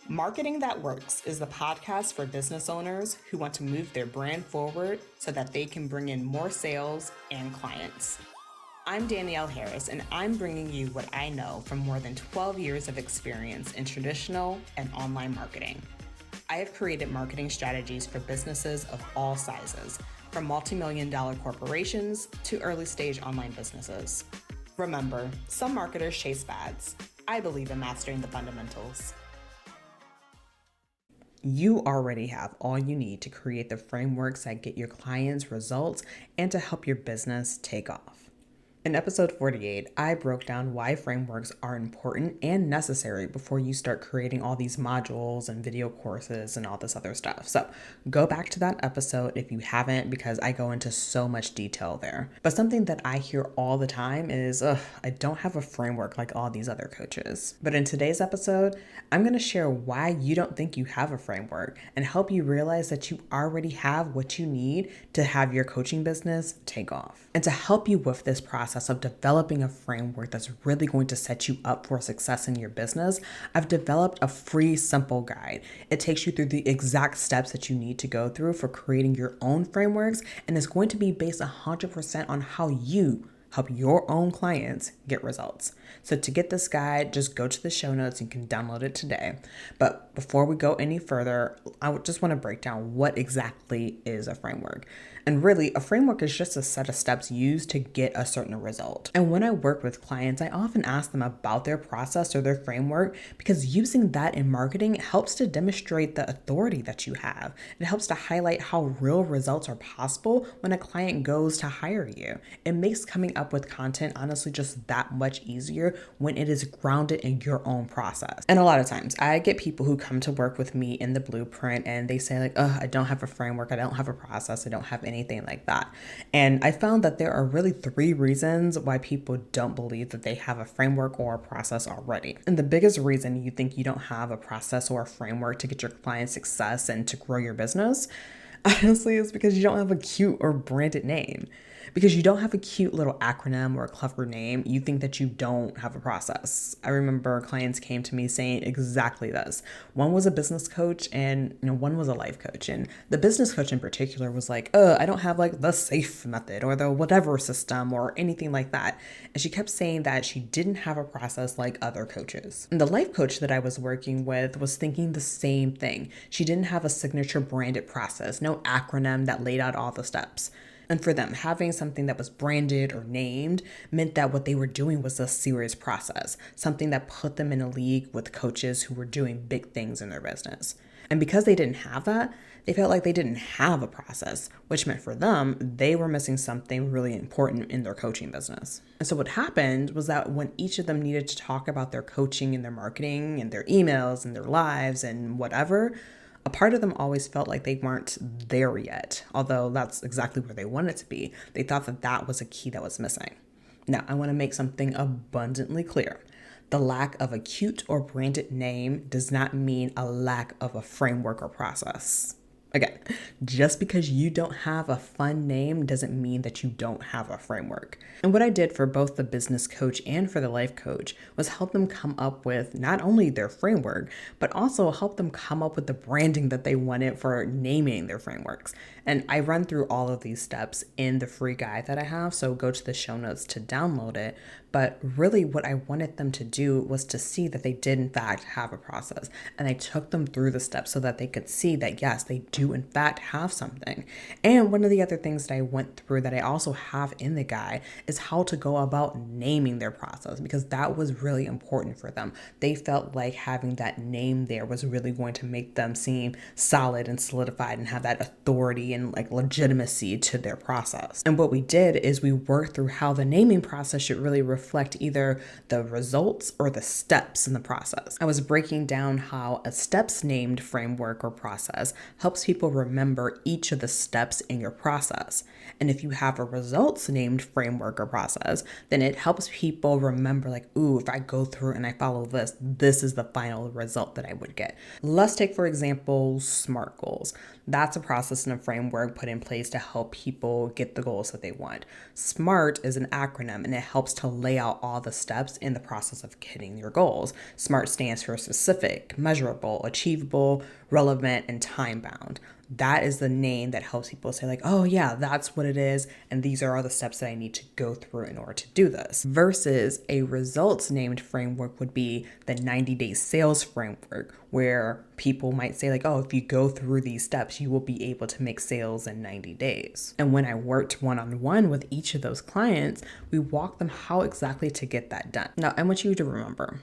Marketing That Works is the podcast for business owners who want to move their brand forward so that they can bring in more sales and clients. I'm Danielle Harris, and I'm bringing you what I know from more than 12 years of experience in traditional and online marketing. I have created marketing strategies for businesses of all sizes, from multi-million-dollar corporations to early-stage online businesses. Remember, some marketers chase fads. I believe in mastering the fundamentals. You already have all you need to create the frameworks that get your clients results and to help your business take off. In episode 48, I broke down why frameworks are important and necessary before you start creating all these modules and video courses and all this other stuff. So go back to that episode if you haven't, because I go into so much detail there. But something that I hear all the time is, I don't have a framework like all these other coaches. But in today's episode, I'm going to share why you don't think you have a framework and help you realize that you already have what you need to have your coaching business take off. And to help you with this process of developing a framework that's really going to set you up for success in your business, I've developed a free, simple guide. It takes you through the exact steps that you need to go through for creating your own frameworks, and it's going to be based 100% on how you help your own clients get results. So to get this guide, just go to the show notes. You can download it today. But before we go any further, I just want to break down what exactly is a framework. And really, a framework is just a set of steps used to get a certain result. And when I work with clients, I often ask them about their process or their framework, because using that in marketing helps to demonstrate the authority that you have. It helps to highlight how real results are possible when a client goes to hire you. It makes coming up with content honestly just that much easier when it is grounded in your own process. And a lot of times I get people who come to work with me in the blueprint and they say like, I don't have a framework, I don't have a process, I don't have anything like that. And I found that there are really 3 reasons why people don't believe that they have a framework or a process already. And the biggest reason you think you don't have a process or a framework to get your client success and to grow your business, honestly, is because you don't have a cute or branded name. Because you don't have a cute little acronym or a clever name, you think that you don't have a process. I remember clients came to me saying exactly this. One was a business coach and one was a life coach. And the business coach in particular was like, I don't have like the SAFE method or the whatever system or anything like that. And she kept saying that she didn't have a process like other coaches. And the life coach that I was working with was thinking the same thing. She didn't have a signature branded process, no acronym that laid out all the steps. And for them, having something that was branded or named meant that what they were doing was a serious process, something that put them in a league with coaches who were doing big things in their business. And because they didn't have that, they felt like they didn't have a process, which meant for them, they were missing something really important in their coaching business. And so what happened was that when each of them needed to talk about their coaching and their marketing and their emails and their lives and whatever, a part of them always felt like they weren't there yet, although that's exactly where they wanted to be. They thought that that was a key that was missing. Now, I want to make something abundantly clear. The lack of a cute or branded name does not mean a lack of a framework or process. Again, just because you don't have a fun name doesn't mean that you don't have a framework. And what I did for both the business coach and for the life coach was help them come up with not only their framework, but also help them come up with the branding that they wanted for naming their frameworks. And I run through all of these steps in the free guide that I have, so go to the show notes to download it. But really what I wanted them to do was to see that they did in fact have a process. And I took them through the steps so that they could see that yes, they do in fact have something. And one of the other things that I went through that I also have in the guide is how to go about naming their process, because that was really important for them. They felt like having that name there was really going to make them seem solid and solidified and have that authority and like legitimacy to their process. And what we did is we worked through how the naming process should really reflect either the results or the steps in the process. I was breaking down how a steps named framework or process helps people remember each of the steps in your process. And if you have a results named framework or process, then it helps people remember like, ooh, if I go through and I follow this, this is the final result that I would get. Let's take, for example, SMART goals. That's a process and a framework put in place to help people get the goals that they want. SMART is an acronym and it helps to lay lay out all the steps in the process of hitting your goals. SMART stands for specific, measurable, achievable, relevant, and time bound. That is the name that helps people say like, oh yeah, that's what it is. And these are all the steps that I need to go through in order to do this. Versus a results named framework would be the 90-day sales framework, where people might say like, oh, if you go through these steps, you will be able to make sales in 90 days. And when I worked one-on-one with each of those clients, we walked them how exactly to get that done. Now, I want you to remember,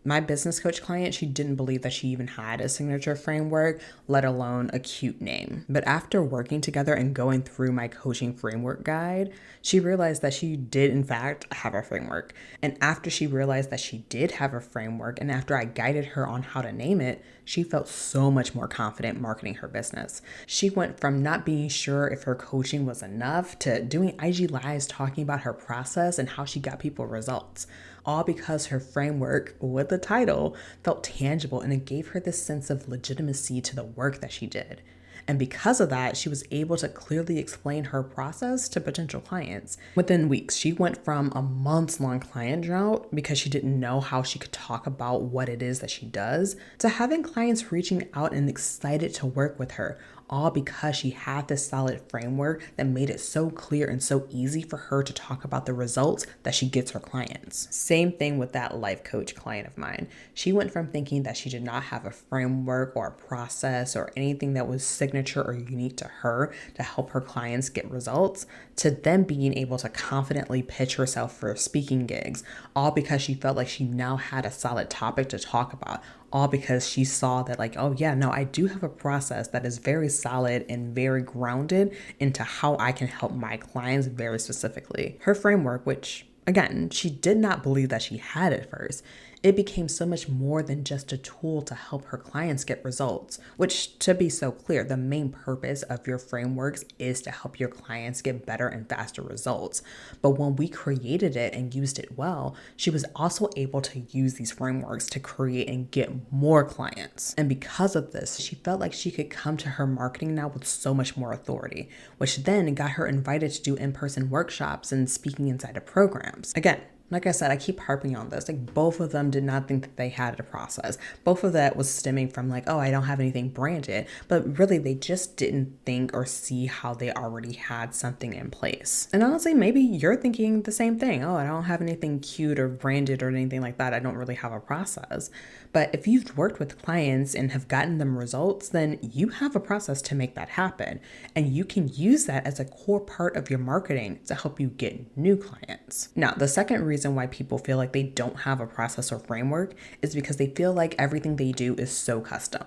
my business coach client, she didn't believe that she even had a signature framework, let alone a cute name. But after working together and going through my coaching framework guide, she realized that she did in fact have a framework. And after she realized that she did have a framework, and after I guided her on how to name it, she felt so much more confident marketing her business. She went from not being sure if her coaching was enough to doing IG Lives talking about her process and how she got people results. All because her framework with the title felt tangible, and it gave her this sense of legitimacy to the work that she did. And because of that, she was able to clearly explain her process to potential clients. Within weeks, she went from a months-long client drought because she didn't know how she could talk about what it is that she does, to having clients reaching out and excited to work with her, all because she had this solid framework that made it so clear and so easy for her to talk about the results that she gets her clients. Same thing with that life coach client of mine. She went from thinking that she did not have a framework or a process or anything that was signature or unique to her to help her clients get results, to then being able to confidently pitch herself for speaking gigs, all because she felt like she now had a solid topic to talk about. All because she saw that like, oh yeah, no, I do have a process that is very solid and very grounded into how I can help my clients very specifically. Her framework, which again, she did not believe that she had at first, it became so much more than just a tool to help her clients get results, which, to be so clear, the main purpose of your frameworks is to help your clients get better and faster results. But when we created it and used it well, she was also able to use these frameworks to create and get more clients. And because of this, she felt like she could come to her marketing now with so much more authority, which then got her invited to do in-person workshops and speaking inside of programs. Again, like I said, I keep harping on this. Like, both of them did not think that they had a process. Both of that was stemming from like, oh, I don't have anything branded. But really, they just didn't think or see how they already had something in place. And honestly, maybe you're thinking the same thing. Oh, I don't have anything cute or branded or anything like that. I don't really have a process. But if you've worked with clients and have gotten them results, then you have a process to make that happen. And you can use that as a core part of your marketing to help you get new clients. Now, the second reason why people feel like they don't have a process or framework is because they feel like everything they do is so custom.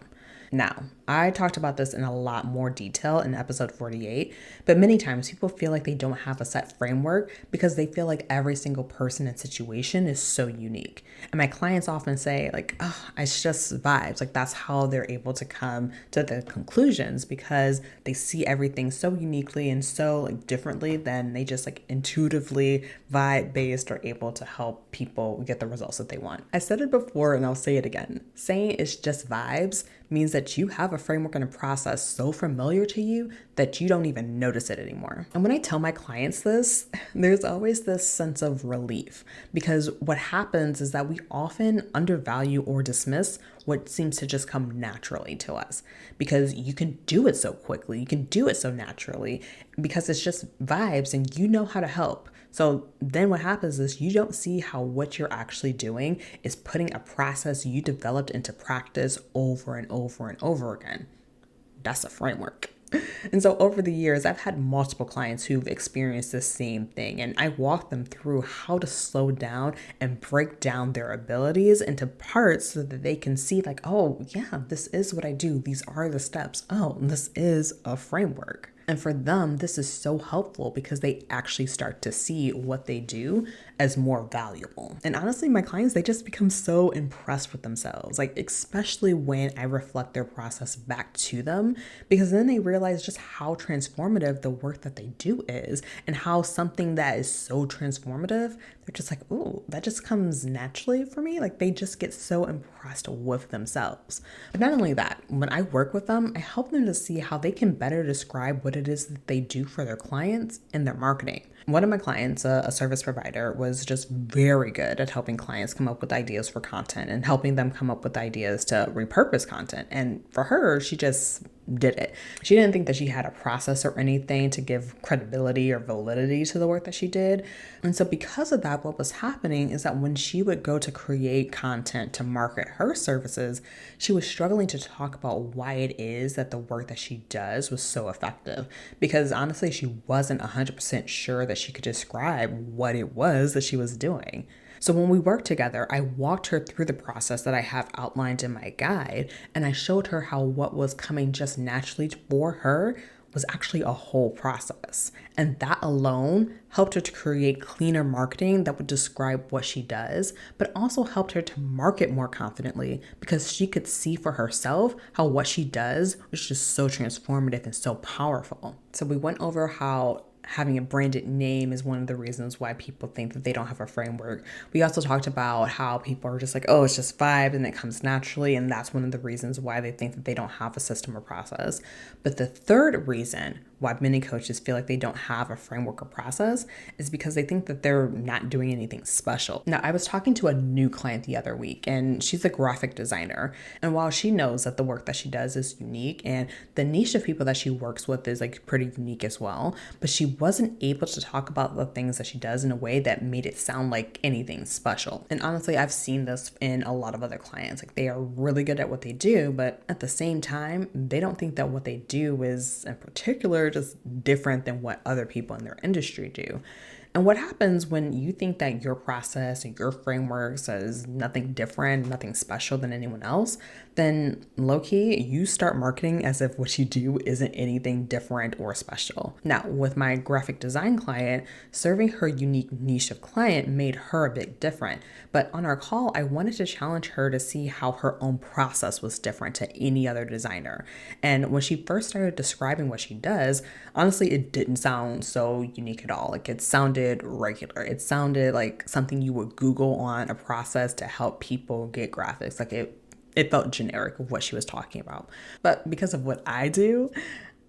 Now, I talked about this in a lot more detail in episode 48, but many times people feel like they don't have a set framework because they feel like every single person and situation is so unique. And my clients often say like, oh, it's just vibes. Like that's how they're able to come to the conclusions because they see everything so uniquely and so like differently, then they just like intuitively vibe based are able to help people get the results that they want. I said it before and I'll say it again. Saying it's just vibes means that you have a framework and a process so familiar to you that you don't even notice it anymore. And when I tell my clients this, there's always this sense of relief because what happens is that we often undervalue or dismiss what seems to just come naturally to us because you can do it so quickly, you can do it so naturally because it's just vibes and you know how to help. So then what happens is you don't see how what you're actually doing is putting a process you developed into practice over and over and over again. That's a framework. And so over the years, I've had multiple clients who've experienced the same thing, and I walk them through how to slow down and break down their abilities into parts so that they can see like, oh yeah, this is what I do. These are the steps. Oh, this is a framework. And for them, this is so helpful because they actually start to see what they do as more valuable. And honestly, my clients, they just become so impressed with themselves, like especially when I reflect their process back to them, because then they realize just how transformative the work that they do is and how something that is so transformative they're just like, ooh, that just comes naturally for me. Like they just get so impressed with themselves. But not only that, when I work with them, I help them to see how they can better describe what it is that they do for their clients in their marketing. One of my clients, a service provider, was just very good at helping clients come up with ideas for content and helping them come up with ideas to repurpose content. And for her, she just did it. She didn't think that she had a process or anything to give credibility or validity to the work that she did. And so because of that, what was happening is that when she would go to create content to market her services, she was struggling to talk about why it is that the work that she does was so effective. Because honestly, she wasn't 100% sure that she could describe what it was that she was doing. So when we worked together, I walked her through the process that I have outlined in my guide, and I showed her how what was coming just naturally for her was actually a whole process. And that alone helped her to create cleaner marketing that would describe what she does, but also helped her to market more confidently because she could see for herself how what she does was just so transformative and so powerful. So we went over how having a branded name is one of the reasons why people think that they don't have a framework. We also talked about how people are just like, oh, it's just vibe and it comes naturally. And that's one of the reasons why they think that they don't have a system or process. But the third reason why many coaches feel like they don't have a framework or process is because they think that they're not doing anything special. Now, I was talking to a new client the other week, and she's a graphic designer. And while she knows that the work that she does is unique and the niche of people that she works with is like pretty unique as well, but she wasn't able to talk about the things that she does in a way that made it sound like anything special. And honestly, I've seen this in a lot of other clients. Like they are really good at what they do, but at the same time, they don't think that what they do is in particular just different than what other people in their industry do. And what happens when you think that your process and your frameworks is nothing different, nothing special than anyone else, then low-key, you start marketing as if what you do isn't anything different or special. Now, with my graphic design client, serving her unique niche of client made her a bit different. But on our call, I wanted to challenge her to see how her own process was different to any other designer. And when she first started describing what she does, honestly, it didn't sound so unique at all. Like it sounded regular. It sounded like something you would Google on a process to help people get graphics. Like it felt generic of what she was talking about. But because of what I do,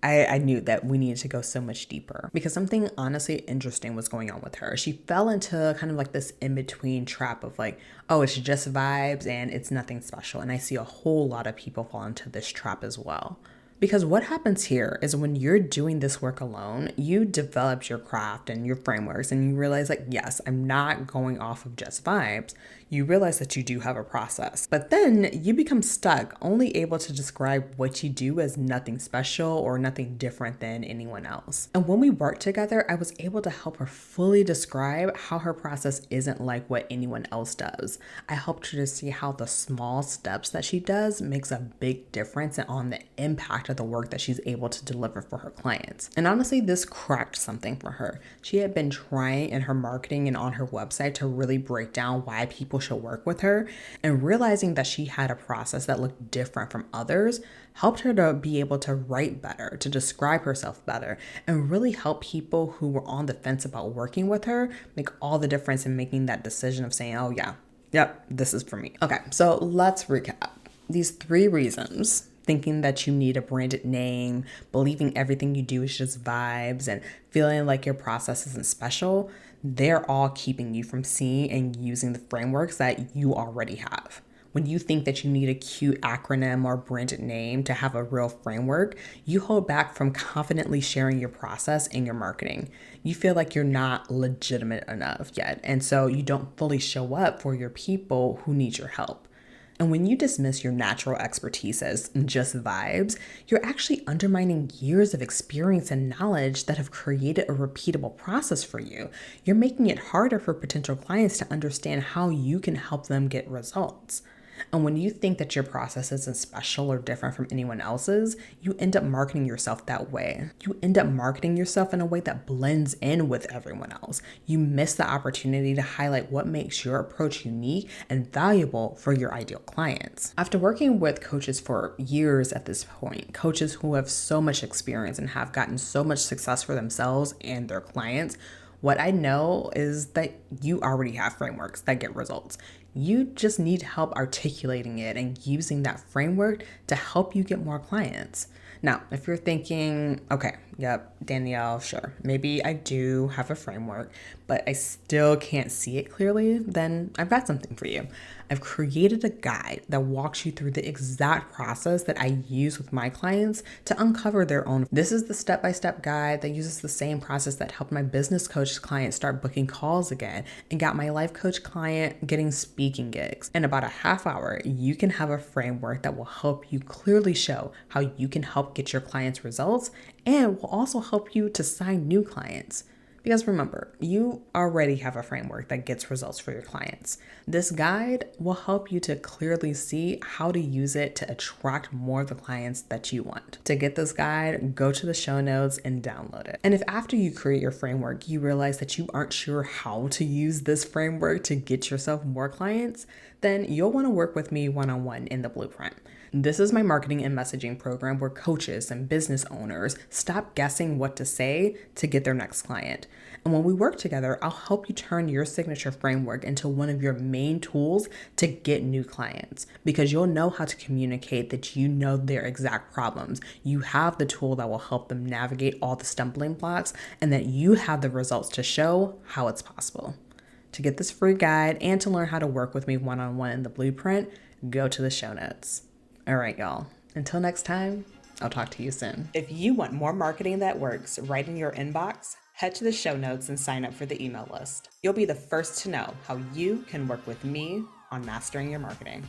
I knew that we needed to go so much deeper because something honestly interesting was going on with her. She fell into kind of like this in-between trap of like, oh, it's just vibes and it's nothing special. And I see a whole lot of people fall into this trap as well. Because what happens here is when you're doing this work alone, you develop your craft and your frameworks and you realize like, yes, I'm not going off of just vibes. You realize that you do have a process, but then you become stuck, only able to describe what you do as nothing special or nothing different than anyone else. And when we worked together, I was able to help her fully describe how her process isn't like what anyone else does. I helped her to see how the small steps that she does makes a big difference on the impact of the work that she's able to deliver for her clients. And honestly, this cracked something for her. She had been trying in her marketing and on her website to really break down why people should work with her, and realizing that she had a process that looked different from others helped her to be able to write better, to describe herself better, and really help people who were on the fence about working with her make all the difference in making that decision of saying, oh yeah, yep, this is for me. Okay, so let's recap. These 3 reasons: thinking that you need a branded name, believing everything you do is just vibes, and feeling like your process isn't special, they're all keeping you from seeing and using the frameworks that you already have. When you think that you need a cute acronym or branded name to have a real framework, you hold back from confidently sharing your process in your marketing. You feel like you're not legitimate enough yet, and so you don't fully show up for your people who need your help. And when you dismiss your natural expertise as just vibes, you're actually undermining years of experience and knowledge that have created a repeatable process for you. You're making it harder for potential clients to understand how you can help them get results. And when you think that your process isn't special or different from anyone else's, you end up marketing yourself that way. You end up marketing yourself in a way that blends in with everyone else. You miss the opportunity to highlight what makes your approach unique and valuable for your ideal clients. After working with coaches for years at this point, coaches who have so much experience and have gotten so much success for themselves and their clients, What I know is that you already have frameworks that get results. You just need help articulating it and using that framework to help you get more clients. Now, if you're thinking, okay, yep, Danielle, sure, maybe I do have a framework, but I still can't see it clearly, then I've got something for you. I've created a guide that walks you through the exact process that I use with my clients to uncover their own. This is the step-by-step guide that uses the same process that helped my business coach client start booking calls again and got my life coach client getting speaking gigs. In about a half hour, you can have a framework that will help you clearly show how you can help get your clients results and will also help you to sign new clients. Because remember, you already have a framework that gets results for your clients. This guide will help you to clearly see how to use it to attract more of the clients that you want. To get this guide, go to the show notes and download it. And if after you create your framework, you realize that you aren't sure how to use this framework to get yourself more clients, then you'll want to work with me one-on-one in the blueprint. This is my marketing and messaging program where coaches and business owners stop guessing what to say to get their next client. And when we work together, I'll help you turn your signature framework into one of your main tools to get new clients because you'll know how to communicate that you know their exact problems. You have the tool that will help them navigate all the stumbling blocks and that you have the results to show how it's possible. To get this free guide and to learn how to work with me one-on-one in the blueprint, go to the show notes. All right, y'all. Until next time, I'll talk to you soon. If you want more marketing that works right in your inbox, head to the show notes and sign up for the email list. You'll be the first to know how you can work with me on mastering your marketing.